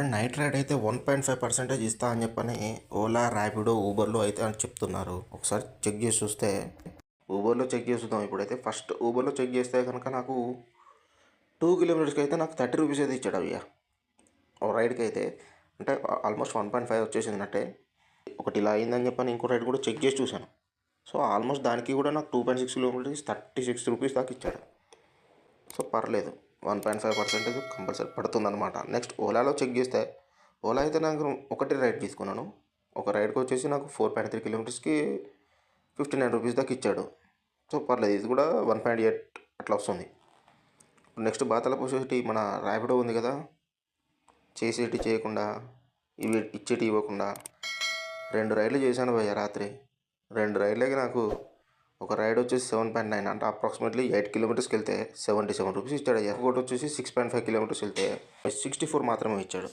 మరి night ride అయితే 1.5% ఇస్తా అని చెప్పని ఓలా, ర్యాపిడో, ఊబర్‌లో అయితే అని చెప్తున్నారు. ఒకసారి చెక్ చేసి చూస్తే ఊబర్‌లో చెక్ చేసి చూద్దాం ఇప్పుడైతే. ఫస్ట్ ఊబర్‌లో చెక్ చేస్తే కనుక నాకు 2 కిలోమీటర్స్‌కి అయితే నాకు 30 రూపీస్ అయితే ఇచ్చాడు అయ్యా. ఓ రైడ్‌కి అయితే. అంటే ఆల్మోస్ట్ 1.5 వచ్చేసిందన్నట్టే. ఒకటి ఇలా అయిందని చెప్పని ఇంకో రైడ్ కూడా చెక్ చేసి చూశాను. సో, ఆల్మోస్ట్ దానికి కూడా నాకు 2.6 కిలోమీటర్స్‌కి 36 రూపీస్ దాకా ఇచ్చాడు. సో, పర్లేదు. 1.5% కంపల్సరీ పడుతుందనమాట. నెక్స్ట్ ఓలాలో చెక్ చేస్తే, ఓలా అయితే నాకు ఒకటే రైడ్ తీసుకున్నాను. ఒక రైడ్‌కి వచ్చేసి నాకు 4.3 కిలోమీటర్స్‌కి 59 రూపీస్ దాకా ఇచ్చాడు. సో, పర్లేదు. ఇది కూడా 1.8 అట్లా వస్తుంది. నెక్స్ట్ బాతల వచ్చేసి మన ర్యాపిడో ఉంది కదా! చేసేటివి చేయకుండా, ఇవి ఇచ్చేటివి ఇవ్వకుండా 2 రైడ్లు చేశాను భయ్యా రాత్రి. 2 రైడ్లకి నాకు ఒక రైడ్ వచ్చేసి 7.9 అంటే అప్రాక్సిమేట్లీ 8 కిలోమీటర్స్‌కి వెళ్తే 77 రూపీస్ ఇచ్చాడయ్యా. ఇంకోటి వచ్చేసి 6.5 కిలోమీటర్స్ వెళ్తే 64 మాత్రమే ఇచ్చాడు.